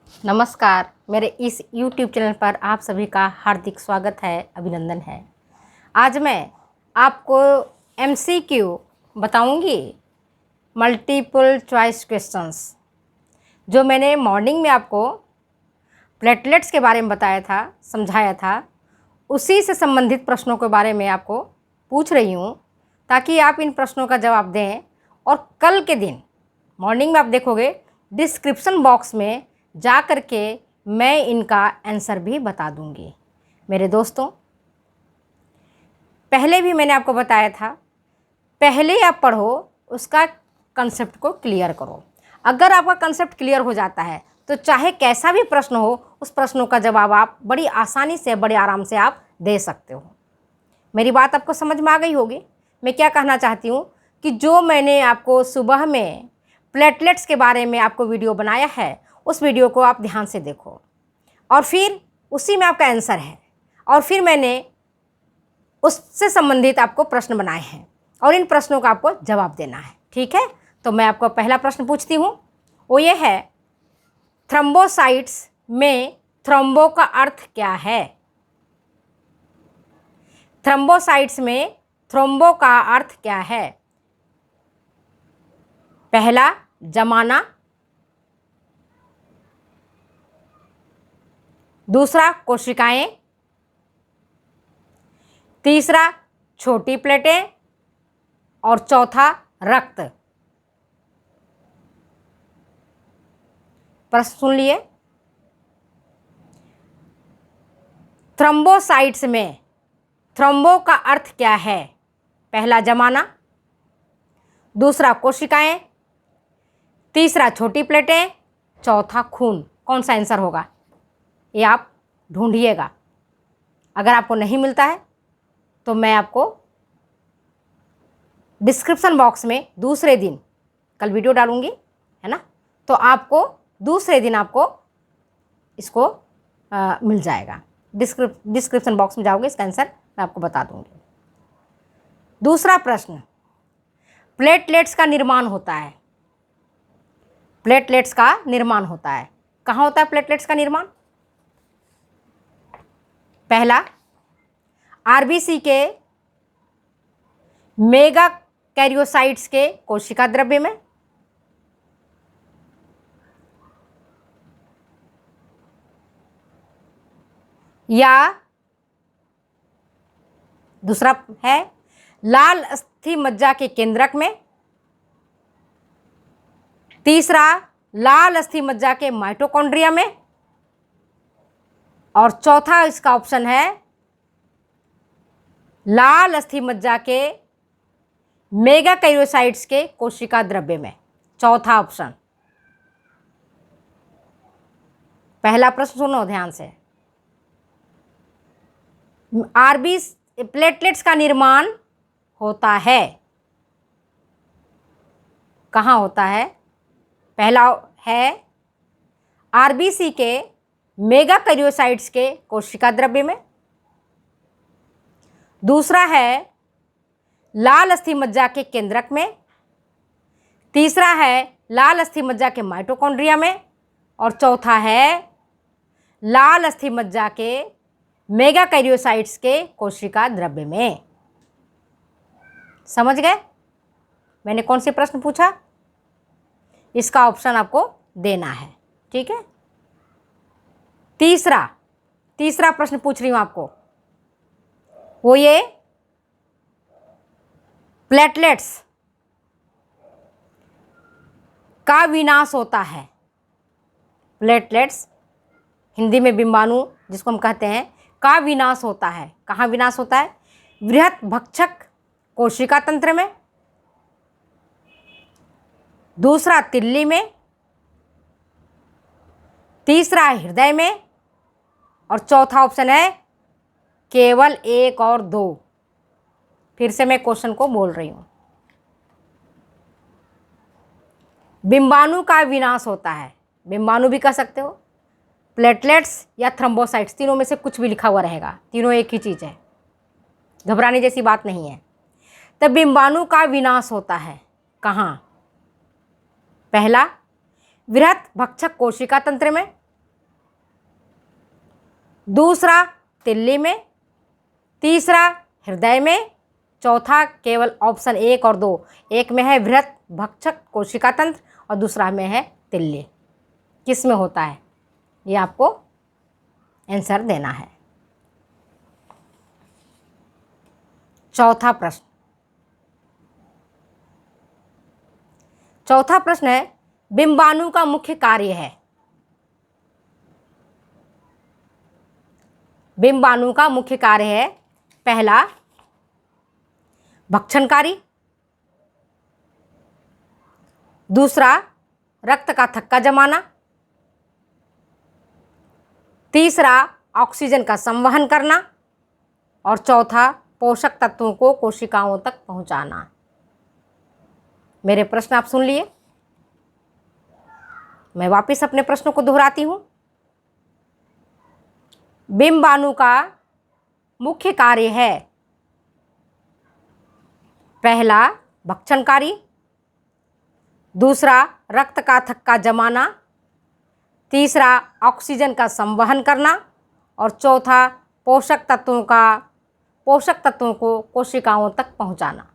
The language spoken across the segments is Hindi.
नमस्कार। मेरे इस YouTube चैनल पर आप सभी का हार्दिक स्वागत है, अभिनंदन है। आज मैं आपको MCQ बताऊंगी, मल्टीपल चॉइस क्वेश्चंस। जो मैंने मॉर्निंग में आपको प्लेटलेट्स के बारे में बताया था, समझाया था, उसी से संबंधित प्रश्नों के बारे में आपको पूछ रही हूँ, ताकि आप इन प्रश्नों का जवाब दें। और कल के दिन मॉर्निंग में आप देखोगे डिस्क्रिप्शन बॉक्स में जा कर के मैं इनका आंसर भी बता दूंगी। मेरे दोस्तों, पहले भी मैंने आपको बताया था, पहले आप पढ़ो, उसका कंसेप्ट को क्लियर करो। अगर आपका कंसेप्ट क्लियर हो जाता है तो चाहे कैसा भी प्रश्न हो, उस प्रश्नों का जवाब आप बड़ी आसानी से, बड़े आराम से आप दे सकते हो। मेरी बात आपको समझ में आ गई होगी। मैं क्या कहना चाहती हूँ कि जो मैंने आपको सुबह में प्लेटलेट्स के बारे में आपको वीडियो बनाया है, उस वीडियो को आप ध्यान से देखो, और फिर उसी में आपका आंसर है। और फिर मैंने उससे संबंधित आपको प्रश्न बनाए हैं और इन प्रश्नों का आपको जवाब देना है। ठीक है, तो मैं आपको पहला प्रश्न पूछती हूँ। वो ये है, थ्रोम्बोसाइट्स में थ्रोम्बो का अर्थ क्या है? थ्रोम्बोसाइट्स में थ्रोम्बो का अर्थ क्या है? पहला, जमाना। दूसरा, कोशिकाएं। तीसरा, छोटी प्लेटें। और चौथा, रक्त। प्रश्न सुन लिए। थ्रोम्बोसाइट्स में थ्रोम्बो का अर्थ क्या है? पहला, जमाना। दूसरा, कोशिकाएं। तीसरा, छोटी प्लेटें। चौथा, खून। कौन सा आंसर होगा, ये आप ढूंढिएगा। अगर आपको नहीं मिलता है तो मैं आपको डिस्क्रिप्शन बॉक्स में दूसरे दिन कल वीडियो डालूंगी, है ना, तो आपको दूसरे दिन आपको इसको मिल जाएगा। डिस्क्रिप्शन बॉक्स में जाओगे, इसका आंसर मैं आपको बता दूंगी। दूसरा प्रश्न, प्लेटलेट्स का निर्माण होता है। प्लेटलेट्स का निर्माण होता है, कहाँ होता है प्लेटलेट्स का निर्माण? पहला, आरबीसी के मेगा कैरियोसाइट्स के कोशिका द्रव्य में। या दूसरा है, लाल अस्थि मज्जा के केंद्रक में। तीसरा, लाल अस्थि मज्जा के माइटोकॉन्ड्रिया में। और चौथा इसका ऑप्शन है, लाल अस्थि मज्जा के मेगा कैरियोसाइट्स के कोशिका द्रव्य में। चौथा ऑप्शन। पहला प्रश्न सुनो ध्यान से। प्लेटलेट्स का निर्माण होता है, कहाँ होता है? पहला है आरबीसी के मेगा कैरियोसाइट्स के कोशिका द्रव्य में। दूसरा है लाल अस्थि मज्जा के केंद्रक में। तीसरा है लाल अस्थि मज्जा के माइटोकॉन्ड्रिया में। और चौथा है लाल अस्थि मज्जा के मेगा कैरियोसाइट्स के कोशिका द्रव्य में। समझ गए मैंने कौन से प्रश्न पूछा? इसका ऑप्शन आपको देना है। ठीक है, तीसरा प्रश्न पूछ रही हूं आपको। वो ये, प्लेटलेट्स का विनाश होता है। प्लेटलेट्स, हिंदी में बिंबाणु जिसको हम कहते हैं, का विनाश होता है, कहाँ विनाश होता है? बृहत भक्षक कोशिका तंत्र में। दूसरा, तिल्ली में। तीसरा, हृदय में। और चौथा ऑप्शन है केवल 1 और 2। फिर से मैं क्वेश्चन को बोल रही हूं। बिंबाणु का विनाश होता है, बिंबाणु भी कह सकते हो, प्लेटलेट्स या थ्रोम्बोसाइट्स, तीनों में से कुछ भी लिखा हुआ रहेगा, तीनों एक ही चीज़ है, घबराने जैसी बात नहीं है। तब बिंबाणु का विनाश होता है कहाँ? पहला, बृहत भक्षक कोशिका तंत्र में। दूसरा तिल्ली में, तीसरा हृदय में, चौथा केवल ऑप्शन 1 और 2, एक में है बृहत भक्षक कोशिका तंत्र और दूसरा में है तिल्ली। किस में होता है ये आपको आंसर देना है। चौथा प्रश्न है बिंबाणु का मुख्य कार्य है। बिंबाणु का मुख्य कार्य है, पहला भक्षणकारी, दूसरा रक्त का थक्का जमाना, तीसरा ऑक्सीजन का संवहन करना और चौथा पोषक तत्वों को कोशिकाओं तक पहुंचाना। मेरे प्रश्न आप सुन लिए, मैं वापस अपने प्रश्नों को दोहराती हूं। बिंबाणु का मुख्य कार्य है, पहला भक्षणकारी, दूसरा रक्त का थक्का जमाना, तीसरा ऑक्सीजन का संवहन करना और चौथा पोषक तत्वों को कोशिकाओं तक पहुंचाना।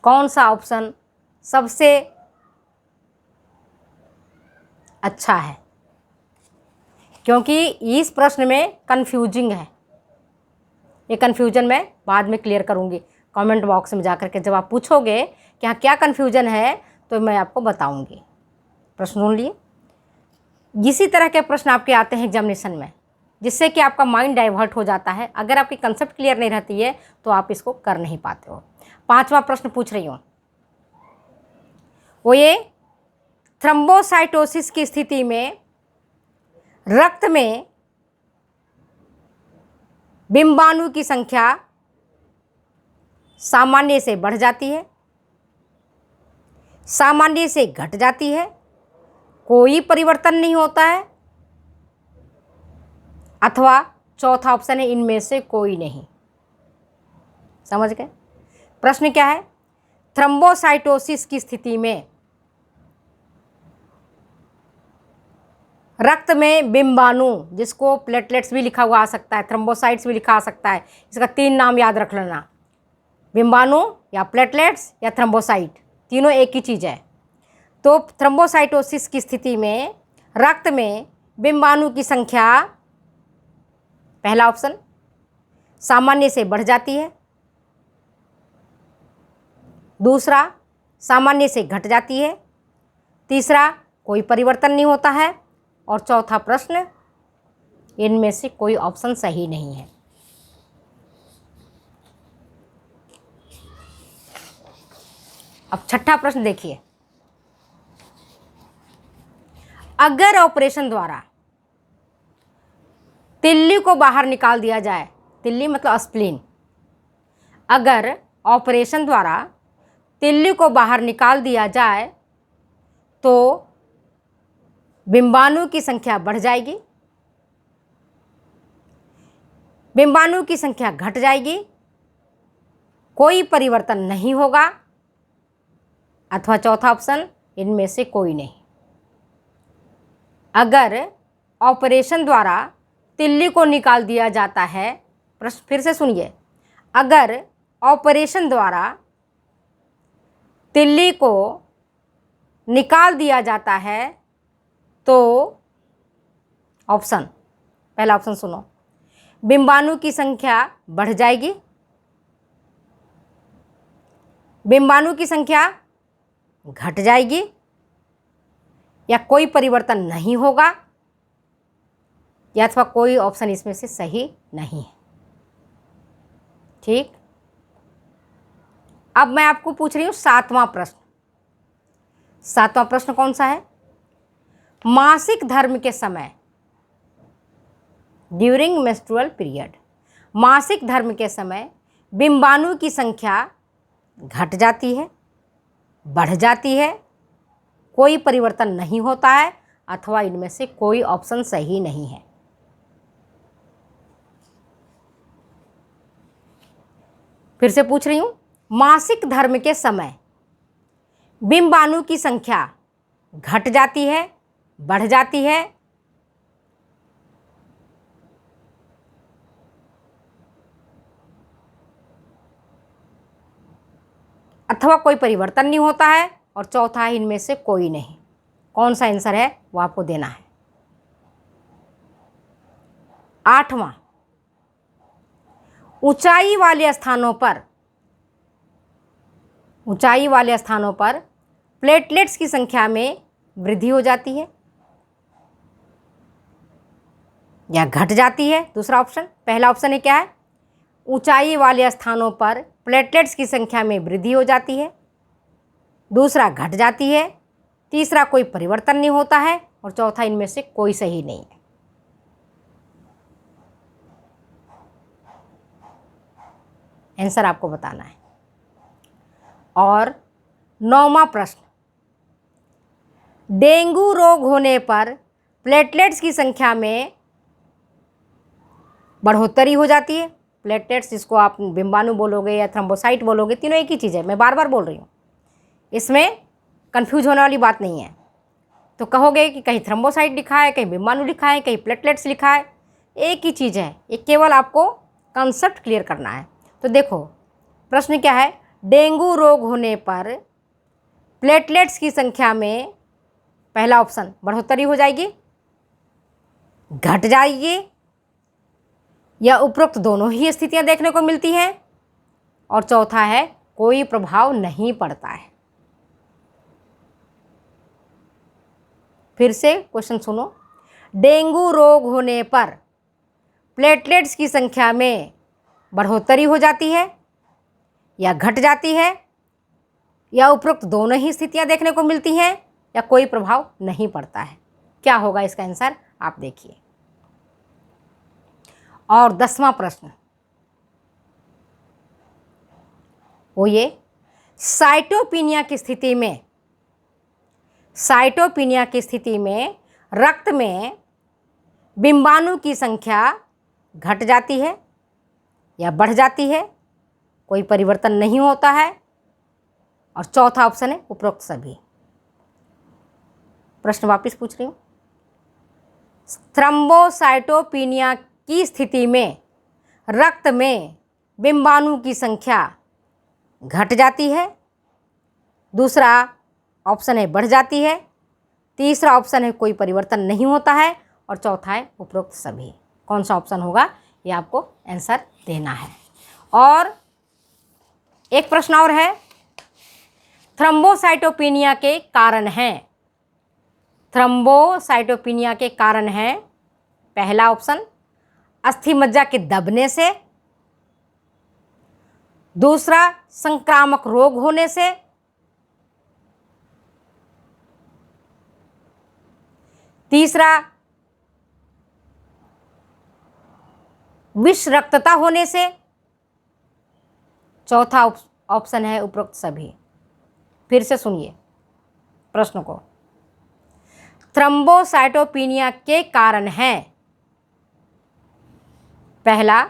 कौन सा ऑप्शन सबसे अच्छा है? क्योंकि इस प्रश्न में कन्फ्यूजिंग है, ये कन्फ्यूजन मैं बाद में क्लियर करूंगी। कमेंट बॉक्स में जाकर के जब आप पूछोगे कि हाँ क्या कन्फ्यूजन है तो मैं आपको बताऊंगी। प्रश्न सुन लिए। इसी तरह के प्रश्न आपके आते हैं एग्जामिनेशन में, जिससे कि आपका माइंड डाइवर्ट हो जाता है। अगर आपकी कंसेप्ट क्लियर नहीं रहती है तो आप इसको कर नहीं पाते हो। पांचवा प्रश्न पूछ रही हूँ, वो ये थ्रोम्बोसाइटोसिस की स्थिति में रक्त में बिंबाणु की संख्या सामान्य से बढ़ जाती है, सामान्य से घट जाती है, कोई परिवर्तन नहीं होता है, अथवा चौथा ऑप्शन है इनमें से कोई नहीं। समझ गए? प्रश्न क्या है? थ्रोम्बोसाइटोसिस की स्थिति में रक्त में बिंबाणु, जिसको प्लेटलेट्स भी लिखा हुआ आ सकता है, थ्रोम्बोसाइट्स भी लिखा आ सकता है, इसका 3 नाम याद रख लेना, बिंबाणु या प्लेटलेट्स या थ्रोम्बोसाइट, तीनों एक ही चीज़ है। तो थ्रोम्बोसाइटोसिस की स्थिति में रक्त में बिंबाणु की संख्या, पहला ऑप्शन, सामान्य से बढ़ जाती है, दूसरा सामान्य से घट जाती है, तीसरा कोई परिवर्तन नहीं होता है और चौथा प्रश्न इनमें से कोई ऑप्शन सही नहीं है। अब छठा प्रश्न देखिए, अगर ऑपरेशन द्वारा तिल्ली को बाहर निकाल दिया जाए, तिल्ली मतलब स्प्लीन, अगर ऑपरेशन द्वारा तिल्ली को बाहर निकाल दिया जाए तो बिंबाणु की संख्या बढ़ जाएगी, बिंबाणु की संख्या घट जाएगी, कोई परिवर्तन नहीं होगा, अथवा चौथा ऑप्शन इनमें से कोई नहीं। अगर ऑपरेशन द्वारा तिल्ली को निकाल दिया जाता है, प्रश्न फिर से सुनिए, अगर ऑपरेशन द्वारा तिल्ली को निकाल दिया जाता है तो ऑप्शन, पहला ऑप्शन सुनो, बिंबाणु की संख्या बढ़ जाएगी, बिंबाणु की संख्या घट जाएगी, या कोई परिवर्तन नहीं होगा, या अथवा कोई ऑप्शन इसमें से सही नहीं है। ठीक, अब मैं आपको पूछ रही हूँ सातवां प्रश्न। सातवां प्रश्न कौन सा है? मासिक धर्म के समय, ड्यूरिंग मेंस्ट्रुअल पीरियड, मासिक धर्म के समय बिंबाणु की संख्या घट जाती है, बढ़ जाती है, कोई परिवर्तन नहीं होता है, अथवा इनमें से कोई ऑप्शन सही नहीं है। फिर से पूछ रही हूँ, मासिक धर्म के समय बिंबाणु की संख्या घट जाती है, बढ़ जाती है, अथवा कोई परिवर्तन नहीं होता है, और चौथा है इनमें से कोई नहीं। कौन सा आंसर है वो आपको देना है। 8वां, ऊंचाई वाले स्थानों पर प्लेटलेट्स की संख्या में वृद्धि हो जाती है या घट जाती है। दूसरा ऑप्शन, पहला ऑप्शन है क्या है, ऊंचाई वाले स्थानों पर प्लेटलेट्स की संख्या में वृद्धि हो जाती है, दूसरा घट जाती है, तीसरा कोई परिवर्तन नहीं होता है, और चौथा इनमें से कोई सही नहीं है। आंसर आपको बताना है। और 9वां प्रश्न, डेंगू रोग होने पर प्लेटलेट्स की संख्या में बढ़ोतरी हो जाती है। प्लेटलेट्स, जिसको आप बिम्बाणु बोलोगे या थ्रोम्बोसाइट बोलोगे, तीनों एक ही चीज़ है, मैं बार बार बोल रही हूँ, इसमें कंफ्यूज होने वाली बात नहीं है। तो कहोगे कि कहीं थ्रोम्बोसाइट लिखा है, कहीं बिम्बाणु लिखा है, कहीं प्लेटलेट्स लिखा है, एक ही चीज़ है, ये केवल आपको कंसेप्ट क्लियर करना है। तो देखो प्रश्न क्या है, डेंगू रोग होने पर प्लेटलेट्स की संख्या में, पहला ऑप्शन, बढ़ोतरी हो जाएगी, घट जाएगी, या उपरोक्त दोनों ही स्थितियां देखने को मिलती हैं, और चौथा है कोई प्रभाव नहीं पड़ता है। फिर से क्वेश्चन सुनो, डेंगू रोग होने पर प्लेटलेट्स की संख्या में बढ़ोतरी हो जाती है या घट जाती है, या उपरोक्त दोनों ही स्थितियां देखने को मिलती हैं, या कोई प्रभाव नहीं पड़ता है। क्या होगा इसका आंसर, आप देखिए। और 10वां प्रश्न, वो ये, साइटोपिनिया की स्थिति में रक्त में बिम्बाणु की संख्या घट जाती है या बढ़ जाती है, कोई परिवर्तन नहीं होता है, और चौथा ऑप्शन है उपरोक्त सभी। प्रश्न वापस पूछ रही हूँ, थ्रोम्बोसाइटोपिनिया की स्थिति में रक्त में बिम्बाणु की संख्या घट जाती है, दूसरा ऑप्शन है बढ़ जाती है, तीसरा ऑप्शन है कोई परिवर्तन नहीं होता है, और चौथा है उपरोक्त सभी। कौन सा ऑप्शन होगा ये आपको आंसर देना है। और एक प्रश्न और है, थ्रोम्बोसाइटोपिनिया के कारण हैं। थ्रोम्बोसाइटोपिनिया के कारण हैं, पहला ऑप्शन, अस्थि मज्जा के दबने से, दूसरा संक्रामक रोग होने से, तीसरा विष रक्तता होने से, चौथा ऑप्शन है उपरोक्त सभी। फिर से सुनिए प्रश्न को, थ्रोम्बोसाइटोपिनिया के कारण हैं, पहला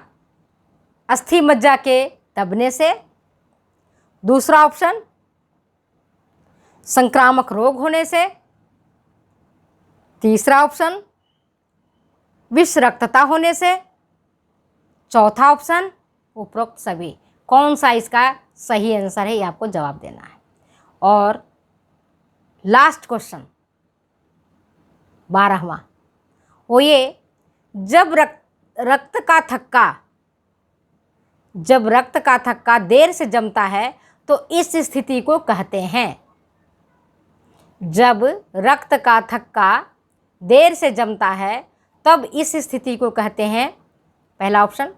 अस्थि मज्जा के दबने से, दूसरा ऑप्शन संक्रामक रोग होने से, तीसरा ऑप्शन विष रक्तता होने से, चौथा ऑप्शन उपरोक्त सभी। कौन सा इसका सही आंसर है ये आपको जवाब देना है। और लास्ट क्वेश्चन 12वां, वो ये, जब रक्त का थक्का देर से जमता है तो इस स्थिति को कहते हैं। जब रक्त का थक्का देर से जमता है तब इस स्थिति को कहते हैं, पहला ऑप्शन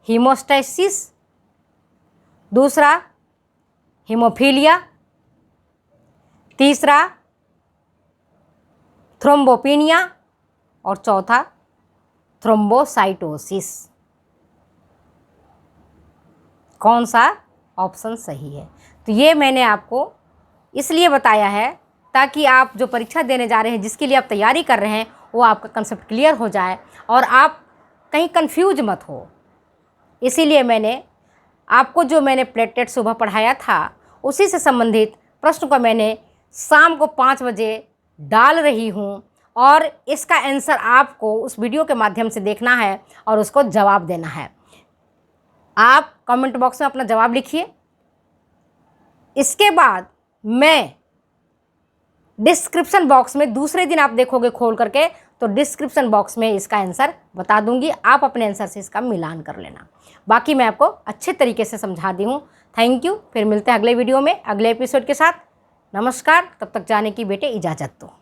हीमोस्टैसिस, दूसरा हीमोफीलिया, तीसरा थ्रोम्बोपिनिया, और चौथा थ्रोम्बोसाइटोसिस। कौन सा ऑप्शन सही है? तो ये मैंने आपको इसलिए बताया है ताकि आप जो परीक्षा देने जा रहे हैं, जिसके लिए आप तैयारी कर रहे हैं, वो आपका कंसेप्ट क्लियर हो जाए और आप कहीं कंफ्यूज मत हो। इसीलिए मैंने प्लेटलेट सुबह पढ़ाया था, उसी से संबंधित प्रश्न को मैंने शाम को 5 बजे डाल रही हूँ, और इसका आंसर आपको उस वीडियो के माध्यम से देखना है और उसको जवाब देना है। आप कमेंट बॉक्स में अपना जवाब लिखिए, इसके बाद मैं डिस्क्रिप्शन बॉक्स में दूसरे दिन आप देखोगे खोल करके, तो डिस्क्रिप्शन बॉक्स में इसका आंसर बता दूंगी, आप अपने आंसर से इसका मिलान कर लेना। बाकी मैं आपको अच्छे तरीके से समझा दी हूँ। Thank you. फिर मिलते हैं अगले वीडियो में अगले एपिसोड के साथ। नमस्कार। तब तक जाने की बेटे इजाज़त दो।